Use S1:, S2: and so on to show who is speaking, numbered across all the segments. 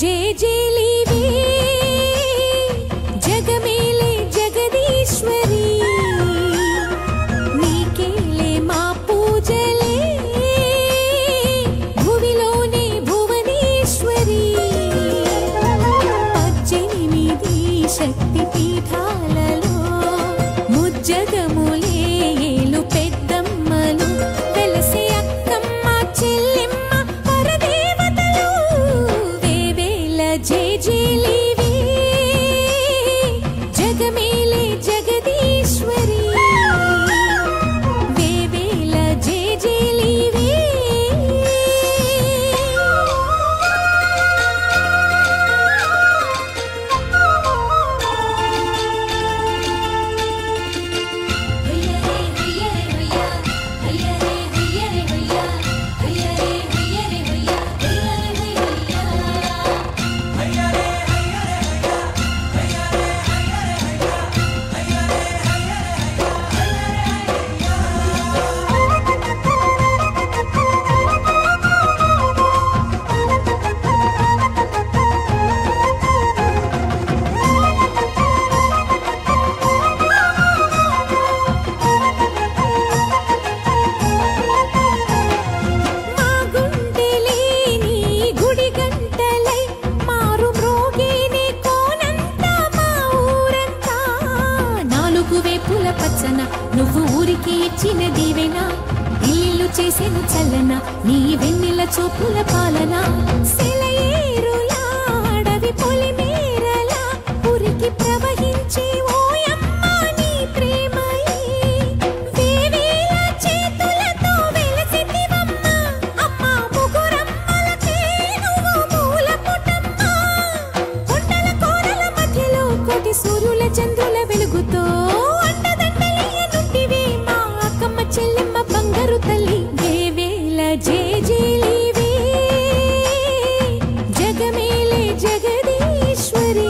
S1: జేజేలివే జగమేలే జగదీశ్వరి నీకేలే మా పూజలే భువిలోనే భువనేశ్వరి 18 శక్తి పీఠాలలో ముజ్జగములే ఏలు పెద్దమ్మలు వెలసే అక్కమ్మ చెల్లెమ్మ పరదేవతలు వేవేల జేజేలివే జగమేలే జగదీశ్వరి వేవేల జేజేలివే నువ్వు ఊరికి ఇచ్చిన దీవెనా ఇల్లు చేసేను చల్లన నీ వెన్నెల చూపుల పాలన సెలయేరులా అడవి పొలిమేరలా ఉరికి ప్రవహించే ఓయమ్మ నీ ప్రేమయే వేవేల చేతులతో వెలసితివమ్మ అమ్మ ముగురమ్మలకే నువ్వు మూలపుటమ్మ కొండల కోరల మధ్యలో కోటి సూర్యుల చంద్రుల వెలుగుతో చెల్లెమ్మ బంగారు తల్లి వేవేల జేజేలివే జగమేలే జగదీశ్వరి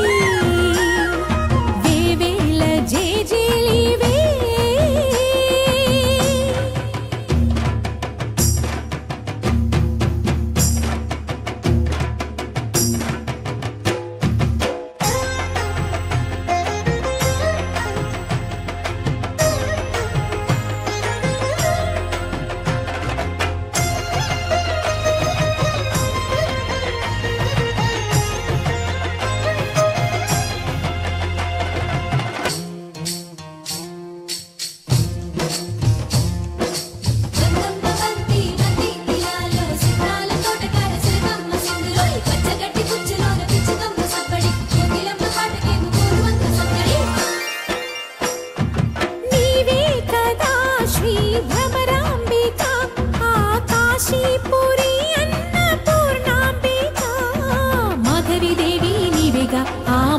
S1: వేవేల జేజేలివే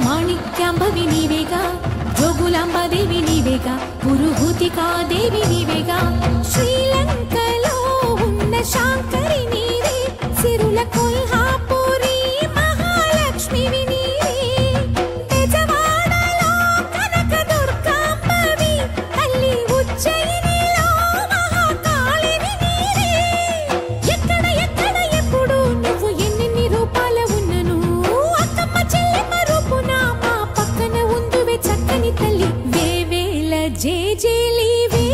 S1: మాణిక్యాంబవి నీవేగా జోగులాంబాదేవి నీవేగా పురుహూతికా దేవి నీవేగా శ్రీలంకలో ఉన్న శాంకరి నీవే సిరుల కొల్హాపురి మహాలక్ష్మివి నీవే బెజవాడలో కనక దుర్గాంబవి తల్లి ఉజ్జయినిలో మహాకాళివి నీవే ఎక్కడ ఎక్కడ ఎప్పుడు నువ్వు ఎన్నెన్ని రూపాల ఉన్నను అక్కమ్మ చెల్లెమ్మ రూపున మా పక్కన ఉందువే చక్కని తల్లి వేవేల జేజేలివే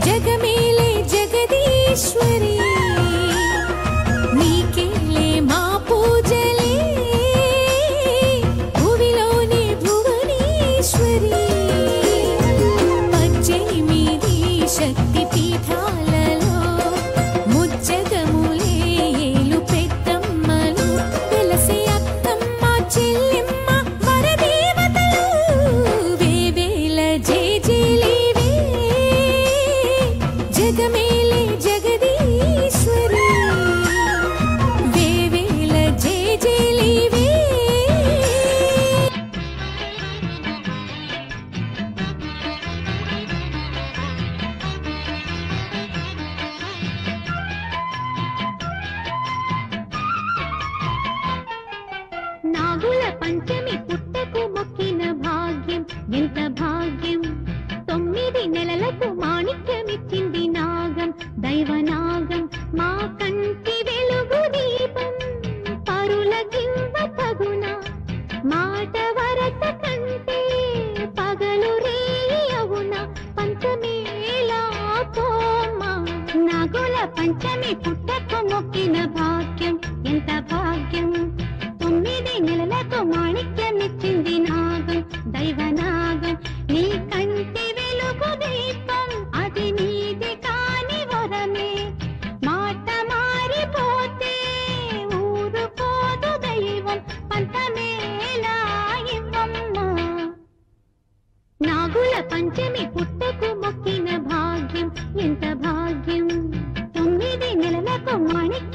S1: జగమేలే జగదీశ్వరి నీకేలే మా పూజలే భువిలోనే భువనేశ్వరి 18 శక్తి పీఠాలలో ముజ్జగములే ఏలు పెద్దమ్మలు వెలసే అక్కమ్మ చెల్లెమ్మ వరదేవతలు వేవేల జేజేలివే జగమేలే జగదీశ్వరి వేవేల జేజేలివే నాగుల పంచమి పుట్టకు మొక్కిన భాగ్యం ఎంత భాగ్యం 9 నెలలకు మాణిక్యమిచ్చింది నాగం దైవనాగం మా కంటి వెలుగు దీపం పంచమి పుట్టకు మొక్కిన భాగ్యం ఎంత భాగ్యం 9 నెలలకు మాణిక్య